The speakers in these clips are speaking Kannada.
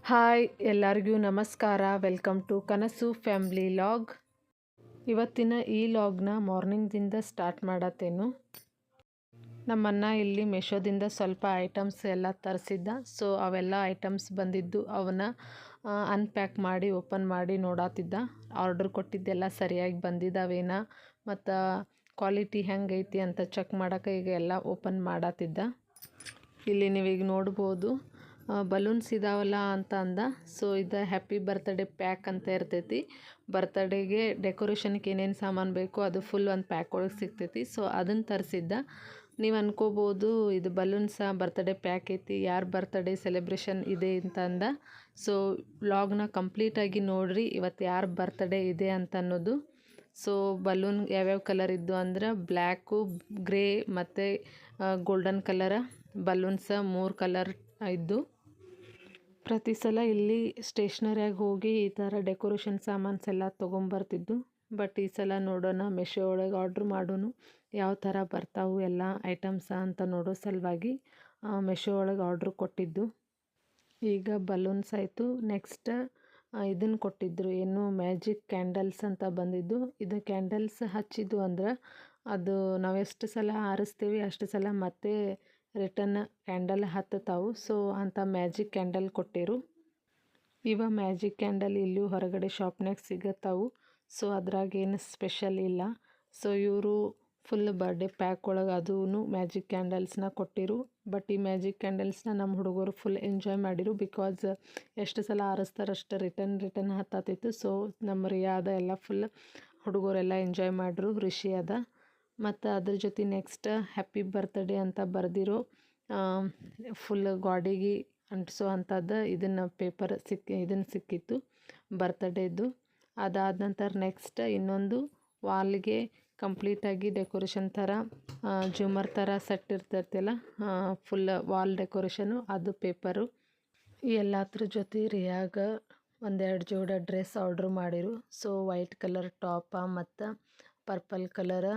ಹಾಯ್ ಎಲ್ಲರಿಗೂ ನಮಸ್ಕಾರ. ವೆಲ್ಕಮ್ ಟು ಕನಸು ಫ್ಯಾಮ್ಲಿ ಲಾಗ್. ಇವತ್ತಿನ ಈ ಲಾಗ್ನ ಮಾರ್ನಿಂಗ್ದಿಂದ ಸ್ಟಾರ್ಟ್ ಮಾಡತ್ತೇನು. ನಮ್ಮನ್ನ ಇಲ್ಲಿ ಮೆಶೋದಿಂದ ಸ್ವಲ್ಪ ಐಟಮ್ಸ್ ಎಲ್ಲ ತರಿಸಿದ್ದ. ಸೊ ಅವೆಲ್ಲ ಐಟಮ್ಸ್ ಬಂದಿದ್ದು ಅವನ್ನ ಅನ್ಪ್ಯಾಕ್ ಮಾಡಿ ಓಪನ್ ಮಾಡಿ ನೋಡತ್ತಿದ್ದ. ಆರ್ಡ್ರ್ ಕೊಟ್ಟಿದ್ದೆಲ್ಲ ಸರಿಯಾಗಿ ಬಂದಿದ್ದಾವೇನ ಮತ್ತು ಕ್ವಾಲಿಟಿ ಹೆಂಗೈತಿ ಅಂತ ಚೆಕ್ ಮಾಡೋಕೆ ಈಗ ಎಲ್ಲ ಓಪನ್ ಮಾಡತ್ತಿದ್ದ. ಇಲ್ಲಿ ನೀವೀಗ ನೋಡ್ಬೋದು ಬಲೂನ್ಸ್ ಇದಾವಲ್ಲ ಅಂತ ಅಂದ. ಸೊ ಇದು ಹ್ಯಾಪಿ ಬರ್ತ್ಡೇ ಪ್ಯಾಕ್ ಅಂತ ಇರ್ತೈತಿ. ಬರ್ತ್ಡೇಗೆ ಡೆಕೋರೇಷನ್ಗೆ ಏನೇನು ಸಾಮಾನು ಬೇಕು ಅದು ಫುಲ್ ಒಂದು ಪ್ಯಾಕ್ ಒಳಗೆ ಸಿಗ್ತೈತಿ. ಸೊ ಅದನ್ನು ತರಿಸಿದ್ದ. ನೀವು ಅನ್ಕೋಬೋದು ಇದು ಬಲೂನ್ಸ ಬರ್ತ್ಡೇ ಪ್ಯಾಕ್ ಐತಿ, ಯಾರು ಬರ್ತ್ಡೇ ಸೆಲೆಬ್ರೇಷನ್ ಇದೆ ಅಂತ ಅಂದ. ಸೊ ವ್ಲಾಗ್ನ ಕಂಪ್ಲೀಟಾಗಿ ನೋಡ್ರಿ ಇವತ್ತು ಯಾರು ಬರ್ತ್ಡೇ ಇದೆ ಅಂತ ಅನ್ನೋದು. ಸೊ ಬಲೂನ್ ಯಾವ್ಯಾವ ಕಲರ್ ಇದ್ದು ಅಂದ್ರೆ ಬ್ಲ್ಯಾಕು, ಗ್ರೇ ಮತ್ತು ಗೋಲ್ಡನ್ ಕಲರ ಬಲೂನ್ಸ 3 ಕಲರ್ ಇದ್ದು. ಪ್ರತಿ ಸಲ ಇಲ್ಲಿ ಸ್ಟೇಷ್ನರಿಯಾಗಿ ಹೋಗಿ ಈ ಥರ ಡೆಕೋರೇಷನ್ ಸಾಮಾನ್ಸ್ ಎಲ್ಲ ತೊಗೊಂಬರ್ತಿದ್ದು. ಬಟ್ ಈ ಸಲ ನೋಡೋಣ ಮೆಶೋ ಒಳಗೆ ಆರ್ಡ್ರ್ ಮಾಡೋನು ಯಾವ ಥರ ಬರ್ತಾವು ಎಲ್ಲ ಐಟಮ್ಸ ಅಂತ ನೋಡೋ ಸಲುವಾಗಿ ಮೆಶೋ ಒಳಗೆ ಆರ್ಡ್ರ್ ಕೊಟ್ಟಿದ್ದು. ಈಗ ಬಲೂನ್ಸ್ ಆಯಿತು. ನೆಕ್ಸ್ಟ್ ಇದನ್ನು ಕೊಟ್ಟಿದ್ದರು, ಏನು ಮ್ಯಾಜಿಕ್ ಕ್ಯಾಂಡಲ್ಸ್ ಅಂತ ಬಂದಿದ್ದು. ಇದು ಕ್ಯಾಂಡಲ್ಸ್ ಹಚ್ಚಿದ್ದು ಅಂದ್ರೆ ಅದು ನಾವು ಎಷ್ಟು ಸಲ ಆರಿಸ್ತೀವಿ ಅಷ್ಟು ಸಲ ಮತ್ತೆ ರಿಟರ್ನ್ ಕ್ಯಾಂಡಲ್ ಹತ್ತತಾವು. ಸೊ ಅಂಥ ಮ್ಯಾಜಿಕ್ ಕ್ಯಾಂಡಲ್ ಕೊಟ್ಟಿರು. ಇವ ಮ್ಯಾಜಿಕ್ ಕ್ಯಾಂಡಲ್ ಇಲ್ಲೂ ಹೊರಗಡೆ ಶಾಪ್ನಾಗ ಸಿಗತ್ತಾವು. ಸೊ ಅದ್ರಾಗ ಏನು ಸ್ಪೆಷಲ್ ಇಲ್ಲ. ಸೊ ಇವರು ಫುಲ್ ಬರ್ಡೇ ಪ್ಯಾಕ್ ಒಳಗೆ ಅದೂ ಮ್ಯಾಜಿಕ್ ಕ್ಯಾಂಡಲ್ಸ್ನ ಕೊಟ್ಟಿರು. ಬಟ್ ಈ ಮ್ಯಾಜಿಕ್ ಕ್ಯಾಂಡಲ್ಸ್ನ ನಮ್ಮ ಹುಡುಗರು ಫುಲ್ ಎಂಜಾಯ್ ಮಾಡಿರು. ಬಿಕಾಸ್ ಎಷ್ಟು ಸಲ ಆರಿಸ್ತಾರಷ್ಟು ರಿಟರ್ನ್ ಹತ್ತತ್ತಿತ್ತು. ಸೊ ನಮ್ಮ ರಿಯಾದ ಎಲ್ಲ ಫುಲ್ ಹುಡುಗರೆಲ್ಲ ಎಂಜಾಯ್ ಮಾಡಿರು. ರಿಷಿ ಅದ ಮತ್ತು ಅದ್ರ ಜೊತೆ ನೆಕ್ಸ್ಟ್ ಹ್ಯಾಪಿ ಬರ್ತ್ಡೇ ಅಂತ ಬರೆದಿರೋ ಫುಲ್ ಗಾಡಿಗೆ ಅಂಟಿಸೋ ಅಂಥದ್ದು ಇದನ್ನು ಪೇಪರ್ ಇದನ್ನು ಸಿಕ್ಕಿತ್ತು ಬರ್ತ್ಡೇದು. ಅದಾದ ನಂತರ ನೆಕ್ಸ್ಟ್ ಇನ್ನೊಂದು ವಾಲ್ಗೆ ಕಂಪ್ಲೀಟಾಗಿ ಡೆಕೋರೇಷನ್ ಥರ ಜೂಮರ್ ಥರ ಸೆಟ್ ಇರ್ತೈತಿಲ್ಲ, ಫುಲ್ ವಾಲ್ ಡೆಕೋರೇಷನು, ಅದು ಪೇಪರು. ಈ ಎಲ್ಲದ್ರ ಜೊತೆ ರಿಯಾಗ ಒಂದೆರಡು ಜೋಡ ಡ್ರೆಸ್ ಆರ್ಡ್ರ್ ಮಾಡಿರು. ಸೊ ವೈಟ್ ಕಲರ್ ಟಾಪ ಮತ್ತು ಪರ್ಪಲ್ ಕಲರ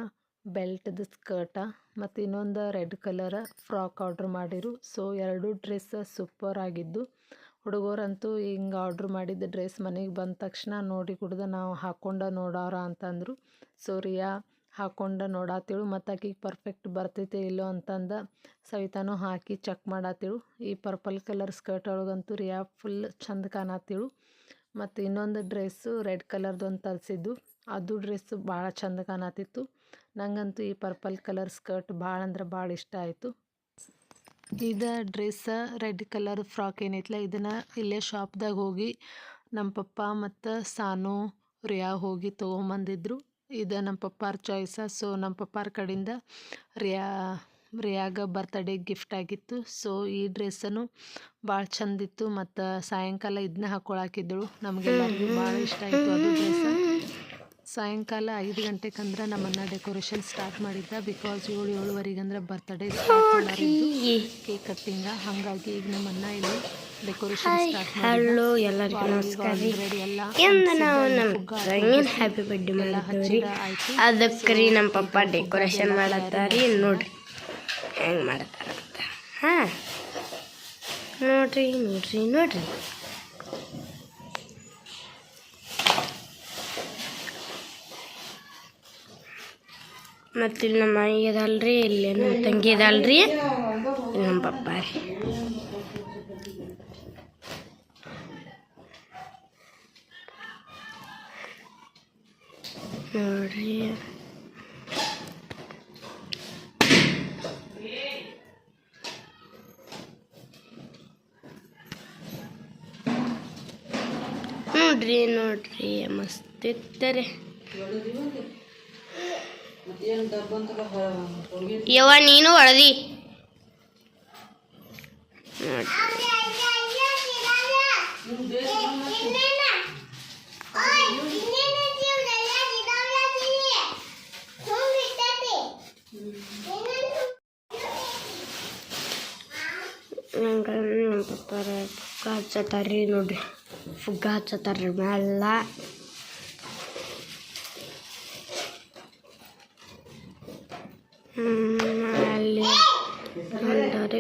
ಬೆಲ್ಟ್ದು ಸ್ಕರ್ಟ ಮತ್ತು ಇನ್ನೊಂದು ರೆಡ್ ಕಲರ ಫ್ರಾಕ್ ಆರ್ಡ್ರ್ ಮಾಡಿರು. ಸೊ 2 ಡ್ರೆಸ್ ಸೂಪರ್ ಆಗಿದ್ದು. ಹುಡುಗರಂತೂ ಹಿಂಗೆ ಆರ್ಡ್ರ್ ಮಾಡಿದ ಡ್ರೆಸ್ ಮನೆಗೆ ಬಂದ ತಕ್ಷಣ ನೋಡಿ ಕುಡ್ದು ನಾವು ಹಾಕ್ಕೊಂಡು ನೋಡೋರ ಅಂತಂದರು. ಸೊ ರಿಯಾ ಹಾಕ್ಕೊಂಡು ನೋಡಾತಿಳು ಮತ್ತು ಆಕಿಗೆ ಪರ್ಫೆಕ್ಟ್ ಬರ್ತೈತೆ ಇಲ್ಲೋ ಅಂತಂದು ಸವಿತಾನೂ ಹಾಕಿ ಚೆಕ್ ಮಾಡಾತಿಳು. ಈ ಪರ್ಪಲ್ ಕಲರ್ ಸ್ಕರ್ಟ್ ಒಳಗಂತೂ ರಿಯಾ ಫುಲ್ ಚಂದ ಕಾಣತ್ತಿಳು. ಮತ್ತು ಇನ್ನೊಂದು ಡ್ರೆಸ್ಸು ರೆಡ್ ಕಲರ್ದು ಒಂದು ತರಿಸಿದ್ದು, ಅದು ಡ್ರೆಸ್ಸು ಭಾಳ ಚಂದ ಕಾಣತ್ತಿತ್ತು. ನಂಗಂತೂ ಈ ಪರ್ಪಲ್ ಕಲರ್ ಸ್ಕರ್ಟ್ ಭಾಳ ಅಂದ್ರೆ ಭಾಳ ಇಷ್ಟ ಆಯಿತು. ಇದು ಡ್ರೆಸ್ ರೆಡ್ ಕಲರ್ ಫ್ರಾಕ್ ಏನೈತಲ್ಲ ಇದನ್ನು ಇಲ್ಲೇ ಶಾಪ್ದಾಗ ಹೋಗಿ ನಮ್ಮ ಪಪ್ಪ ಮತ್ತು ಸಾನು ರಿಯಾ ಹೋಗಿ ತೊಗೊಂಬಂದಿದ್ರು. ಇದು ನಮ್ಮ ಪಪ್ಪಾರ ಚಾಯ್ಸ. ಸೊ ನಮ್ಮ ಪಪ್ಪಾರ ಕಡೆಯಿಂದ ರಿಯಾಗ ಬರ್ತ್ಡೇ ಗಿಫ್ಟ್ ಆಗಿತ್ತು. ಸೊ ಈ ಡ್ರೆಸ್ಸನ್ನು ಭಾಳ ಚಂದಿತ್ತು ಮತ್ತು ಸಾಯಂಕಾಲ ಇದನ್ನ ಹಾಕ್ಕೊಳಾಕಿದ್ದಳು. ನಮಗೆಲ್ಲರಿಗೂ ಭಾಳ ಇಷ್ಟ ಆಯಿತು ಅದು ಡ್ರೆಸ್. ಸಾಯಂಕಾಲ 5 ಗಂಟೆಗಂದ್ರೆ ನಮ್ಮನ್ನು ಡೆಕೋರೇಷನ್ ಸ್ಟಾರ್ಟ್ ಮಾಡಿದ್ದ. ಬಿಕಾಸ್ 7-7:30 ಅಂದ್ರೆ ಬರ್ತ್ಡೇ ಸ್ಟಾರ್ಟ್ ಮಾಡಿದ್ದು ಕೇಕ್ ಕಟ್ಟಿಂಗ. ಹಾಗಾಗಿ ಈಗ ನಮ್ಮನ್ನ ಇಲ್ಲಿ ಡೆಕೋರೇಷನ್ ಸ್ಟಾರ್ಟ್ ಹಲೋ ಎಲ್ಲರಿಗೂ ನಮಸ್ಕಾರ ರೀ. ಇಂದು ನಾವು ನಮ್ಮ ತಂಗಿನ ಹ್ಯಾಪಿ ಬರ್ಡೇ ಮಾಡ್ತೀವಿ. ಅದಕ್ಕೆ ರೀ ನಮ್ಮ ಪಪ್ಪ ಡೆಕೋರೇಷನ್ ಮಾಡತ್ತಾರಿ. ನೋಡ್ರಿ ಹೆಂಗೆ ಮಾಡತ್ತಾರ ಅಂತ. ಹಾಂ ನೋಡ್ರಿ ನೋಡ್ರಿ ನೋಡ್ರಿ. ಮತ್ತು ಇಲ್ಲಿ ನಮ್ಮ ಮನೆ ಇದಲ್ರಿ, ಇಲ್ಲಿ ನಮ್ಮ ತಂಗಿ ಇದಲ್ರಿ, ನಮ್ಮ ಪಪ್ಪ ರೀ. ನೋಡ್ರಿ ನೋಡ್ರಿ ನೋಡ್ರಿ ಮಸ್ತ್ ಇರ್ತಾರೆ. ಯವ್ವ ನೀನು ಹೊಡೆದಿ ನಮ್ಮ ಪಪ್ಪಾರ ಫುಗ್ಗ ಹಚ್ಚತ್ತಾರ್ರಿ. ನೋಡ್ರಿ ಫುಗ್ಗ ಹಚ್ಚತ್ತಾರ್ರಿ ಮ್ಯಾಲ. ಅಲ್ಲಿ ಒಂದೆರಡು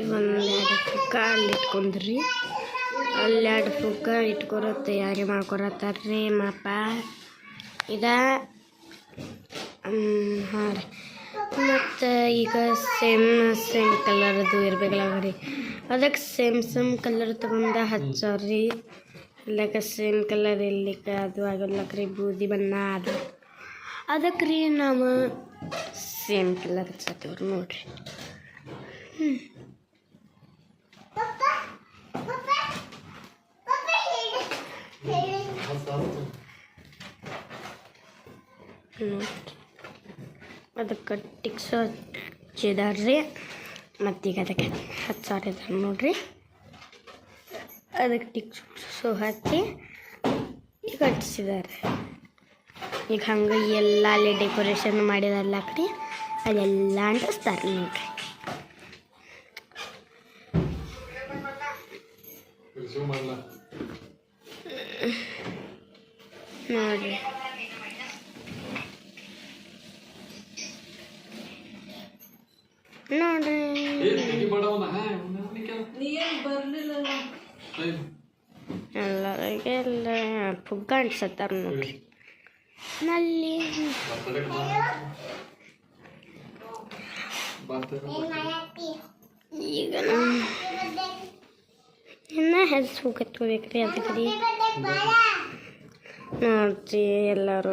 ಫುಗ್ಗ ಅಲ್ಲಿ ಇಟ್ಕೊಂಡ್ರಿ. ಅಲ್ಲೆರಡು ಫುಗ್ಗ ಇಟ್ಕೊರೋ ತಯಾರಿ ಮಾಡ್ಕೊರತ್ತಾರ್ರಿ ಮಪ್ಪ ಇದ ಹಾಂ ರೀ ಮತ್ತು ಈಗ ಸೇಮ್ ಕಲರ್ದು ಇರ್ಬೇಕಲ್ಲ ರೀ ಅದಕ್ಕೆ ಸೇಮ್ ಕಲರ್ ತೊಗೊಂಡು ಹಚ್ಚವ್ರಿ ಇಲ್ಲಕ ಸೇಮ್ ಕಲರ್ ಇರ್ಲಿಕ್ಕೆ ಅದು ಆಗಲ್ಲಕ್ರಿ ಬೂದಿ ಬಣ್ಣ ಅದು ಅದಕ್ಕೆ ರೀ ನಾವು ಸೇಮ್ ಕಲರ್ ಹಚ್ಚತ್ತೇವ್ರಿ ನೋಡ್ರಿ ಅದಕ್ಕೆ ಟಿಕ್ಸು ಹಚ್ಚಿದಾರ್ರಿ ಮತ್ತೀಗ ಅದಕ್ಕೆ ಹಚ್ಚಾರಿದಾರೆ ನೋಡ್ರಿ ಅದಕ್ಕೆ ಟಿಕ್ಸು ಹಚ್ಚಿ ಈಗ ಹಚ್ಚಿದ್ದಾರೆ ಈಗ ಹಂಗೆ ಎಲ್ಲ ಅಲ್ಲಿ ಡೆಕೋರೇಷನ್ ಮಾಡಿದಾರಲ್ಲ ಕಡೆ ಅಲ್ಲೆಲ್ಲ ಅಂಟಿಸ್ತಾರೆ ನೋಡ್ರಿ ನೋಡ್ರಿ ನೋಡ್ರಿ ಎಲ್ಲರಿಗೆಲ್ಲ ಪುಗ್ಗ ಅಂಟ್ಸತ್ತಾರ ನೋಡ್ರಿ ನಲ್ಲಿ ಈಗ ಇನ್ನು ಹೆಲ್ಸ್ ಹೋಗತ್ಕೋಬೇಕ್ರಿ ಅದಕ್ಕೆ ನೋಡ್ರಿ ಎಲ್ಲರೂ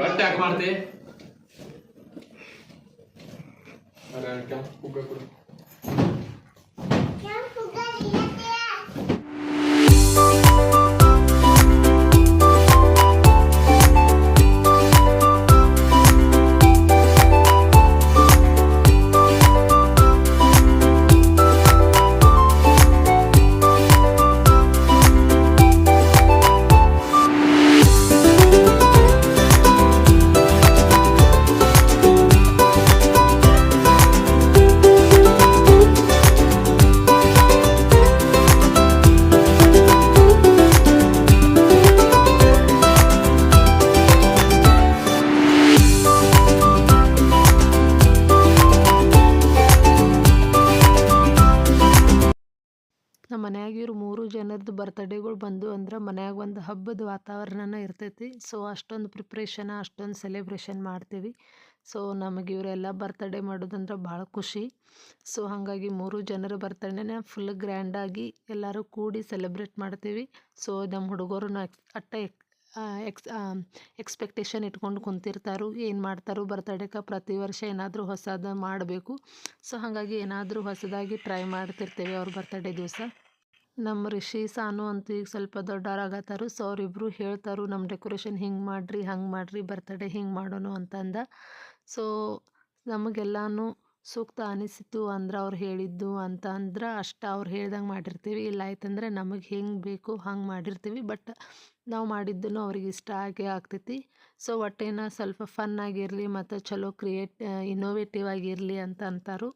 ನಮ್ಮ ಮನ್ಯಾಗ ಇವ್ರು 3 ಜನರದ್ದು ಬರ್ತ್ಡೇಗಳು ಬಂದು ಅಂದ್ರೆ ಮನ್ಯಾಗ ಒಂದು ಹಬ್ಬದ ವಾತಾವರಣನ ಇರ್ತೈತಿ ಸೊ ಅಷ್ಟೊಂದು ಪ್ರಿಪ್ರೇಷನ್ ಅಷ್ಟೊಂದು ಸೆಲೆಬ್ರೇಷನ್ ಮಾಡ್ತೀವಿ ಸೊ ನಮಗೆ ಇವರೆಲ್ಲ ಬರ್ತ್ಡೇ ಮಾಡೋದಂದ್ರೆ ಭಾಳ ಖುಷಿ ಸೊ ಹಾಗಾಗಿ 3 ಜನರ ಬರ್ತ್ಡೇನ ಫುಲ್ ಗ್ರ್ಯಾಂಡಾಗಿ ಎಲ್ಲರೂ ಕೂಡಿ ಸೆಲೆಬ್ರೇಟ್ ಮಾಡ್ತೀವಿ ಸೊ ನಮ್ಮ ಹುಡುಗರನ್ನ ಎಕ್ಸ್ಪೆಕ್ಟೇಷನ್ ಇಟ್ಕೊಂಡು ಕುಂತಿರ್ತಾರು ಏನು ಮಾಡ್ತಾರೋ ಬರ್ತ್ಡೇಗೆ ಪ್ರತಿ ವರ್ಷ ಏನಾದರೂ ಹೊಸದು ಮಾಡಬೇಕು ಸೊ ಹಾಗಾಗಿ ಏನಾದರೂ ಹೊಸದಾಗಿ ಟ್ರೈ ಮಾಡ್ತಿರ್ತೇವೆ ಅವ್ರ ಬರ್ತ್ಡೇ ದಿವಸ ನಮ್ಮ ರಿಷಿ ಸಾನು ಅಂತೂ ಈಗ ಸ್ವಲ್ಪ ದೊಡ್ಡವರಾಗತ್ತಾರು ಸೊ ಅವರಿಬ್ಬರು ಹೇಳ್ತಾರು ನಮ್ಮ ಡೆಕೋರೇಷನ್ ಹಿಂಗೆ ಮಾಡಿರಿ ಹಂಗೆ ಮಾಡಿರಿ ಬರ್ತ್ಡೇ ಹಿಂಗೆ ಮಾಡೋಣ ಅಂತಂದ ಸೊ ನಮಗೆಲ್ಲನೂ ಸೂಕ್ತ ಅನಿಸಿತು ಅಂದ್ರೆ ಅವ್ರು ಹೇಳಿದ್ದು ಅಂತ ಅಂದ್ರೆ ಅಷ್ಟು ಅವ್ರು ಹೇಳ್ದಂಗೆ ಮಾಡಿರ್ತೀವಿ ಇಲ್ಲ ಆಯ್ತಂದ್ರೆ ನಮಗೆ ಹೆಂಗೆ ಬೇಕು ಹಂಗೆ ಮಾಡಿರ್ತೀವಿ ಬಟ್ ನಾವು ಮಾಡಿದ್ದನ್ನು ಅವ್ರಿಗೆ ಇಷ್ಟ ಆಗೇ ಆಗ್ತೈತಿ ಸೊ ಒಟ್ಟೇನ ಸ್ವಲ್ಪ ಫನ್ ಆಗಿರಲಿ ಮತ್ತು ಚಲೋ ಇನ್ನೋವೇಟಿವ್ ಆಗಿರಲಿ ಅಂತ ಅಂತಾರು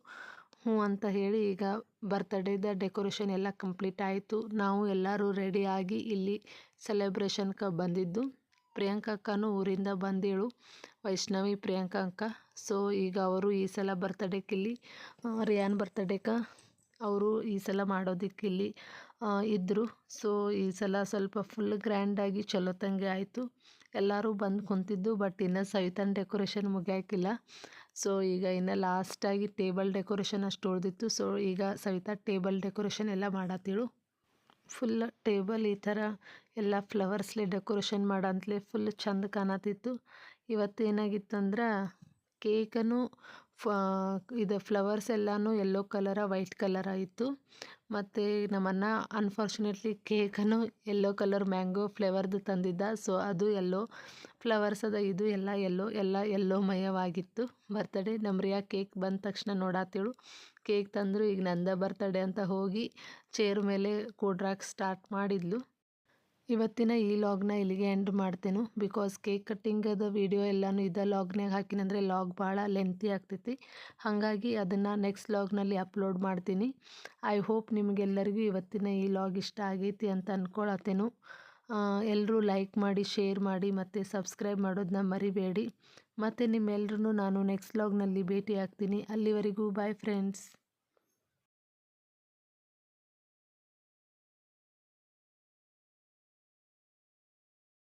ಹ್ಞೂ ಅಂತ ಹೇಳಿ ಈಗ ಬರ್ತ್ಡೇದ ಡೆಕೋರೇಷನ್ ಎಲ್ಲ ಕಂಪ್ಲೀಟ್ ಆಯಿತು ನಾವು ಎಲ್ಲರೂ ರೆಡಿಯಾಗಿ ಇಲ್ಲಿ ಸೆಲೆಬ್ರೇಷನ್ಗೆ ಬಂದಿದ್ದು ಪ್ರಿಯಾಂಕಾ ಅಕ್ಕನೂ ಊರಿಂದ ಬಂದೇಳು ವೈಷ್ಣವಿ ಪ್ರಿಯಾಂಕಾ ಅಕ್ಕ ಸೊ ಈಗ ಅವರು ಈ ಸಲ ಬರ್ತ್ಡೇಗೆ ಇಲ್ಲಿ ರಿಯಾನ್ ಬರ್ತ್ಡೇಗೆ ಅವರು ಈ ಸಲ ಮಾಡೋದಕ್ಕಿಲ್ಲಿ ಇದ್ದರು ಸೊ ಈ ಸಲ ಸ್ವಲ್ಪ ಫುಲ್ ಗ್ರ್ಯಾಂಡಾಗಿ ಚಲೋ ತಂಗೆ ಆಯಿತು ಎಲ್ಲರೂ ಬಂದು ಕುಂತಿದ್ದು ಬಟ್ ಇನ್ನು ಸವಿತನ ಡೆಕೋರೇಷನ್ ಮುಗಿಯಾಕಿಲ್ಲ ಸೊ ಈಗ ಇನ್ನು ಲಾಸ್ಟಾಗಿ ಟೇಬಲ್ ಡೆಕೋರೇಷನ್ ಅಷ್ಟು ಉಳಿದಿತ್ತು ಸೊ ಈಗ ಸವಿತಾ ಟೇಬಲ್ ಡೆಕೋರೇಷನ್ ಎಲ್ಲ ಮಾಡತ್ತಿಳು ಫುಲ್ ಟೇಬಲ್ ಈ ಥರ ಎಲ್ಲ ಫ್ಲವರ್ಸ್ಲೆ ಡೆಕೋರೇಷನ್ ಮಾಡಂತಲೇ ಫುಲ್ ಚಂದ ಕಾಣತ್ತಿತ್ತು ಇವತ್ತು ಏನಾಗಿತ್ತಂದ್ರೆ ಕೇಕನ್ನು ಇದು ಫ್ಲವರ್ಸ್ ಎಲ್ಲನೂ ಯೆಲ್ಲೋ ಕಲರ ವೈಟ್ ಕಲರ ಇತ್ತು ಮತ್ತು ನಮ್ಮನ್ನ ಅನ್ಫಾರ್ಚುನೇಟ್ಲಿ ಕೇಕನ್ನು ಯೆಲ್ಲೋ ಕಲರ್ ಮ್ಯಾಂಗೋ ಫ್ಲೇವರ್ದು ತಂದಿದ್ದ ಸೊ ಅದು ಯೆಲ್ಲೋ ಫ್ಲವರ್ಸ್ ಅದ ಇದು ಎಲ್ಲ ಯೆಲ್ಲೋ ಮಯವಾಗಿತ್ತು ಬರ್ತ್ಡೇ ನಮ್ಮ ರಿಯಾ ಕೇಕ್ ಬಂದ ತಕ್ಷಣ ನೋಡಾತಿಳು ಕೇಕ್ ತಂದರು ಈಗ ನಂದ ಬರ್ತ್ಡೇ ಅಂತ ಹೋಗಿ ಚೇರ್ ಮೇಲೆ ಕೂಡ್ರಾಕ್ ಸ್ಟಾರ್ಟ್ ಮಾಡಿದ್ಲು ಇವತ್ತಿನ ಈ ಲಾಗ್ನ ಇಲ್ಲಿಗೆ ಎಂಡ್ ಮಾಡ್ತೇನೆ ಬಿಕಾಸ್ ಕೇಕ್ ಕಟ್ಟಿಂಗದ ವಿಡಿಯೋ ಎಲ್ಲನೂ ಇದೇ ಲಾಗ್ನಾಗ ಹಾಕಿನಂದರೆ ಲಾಗ್ ಭಾಳ ಲೆಂತಿ ಆಗ್ತೈತಿ ಹಾಗಾಗಿ ಅದನ್ನು ನೆಕ್ಸ್ಟ್ ಲಾಗ್ನಲ್ಲಿ ಅಪ್ಲೋಡ್ ಮಾಡ್ತೀನಿ ಐ ಹೋಪ್ ನಿಮಗೆಲ್ಲರಿಗೂ ಇವತ್ತಿನ ಈ ಲಾಗ್ ಇಷ್ಟ ಆಗೈತಿ ಅಂತ ಅಂದ್ಕೊಳತ್ತೇನು ಎಲ್ಲರೂ ಲೈಕ್ ಮಾಡಿ ಶೇರ್ ಮಾಡಿ ಮತ್ತು ಸಬ್ಸ್ಕ್ರೈಬ್ ಮಾಡೋದನ್ನ ಮರಿಬೇಡಿ ಮತ್ತು ನಿಮ್ಮೆಲ್ಲರೂ ನಾನು ನೆಕ್ಸ್ಟ್ ಲಾಗ್ನಲ್ಲಿ ಭೇಟಿ ಆಗ್ತೀನಿ ಅಲ್ಲಿವರೆಗೂ ಬಾಯ್ ಫ್ರೆಂಡ್ಸ್.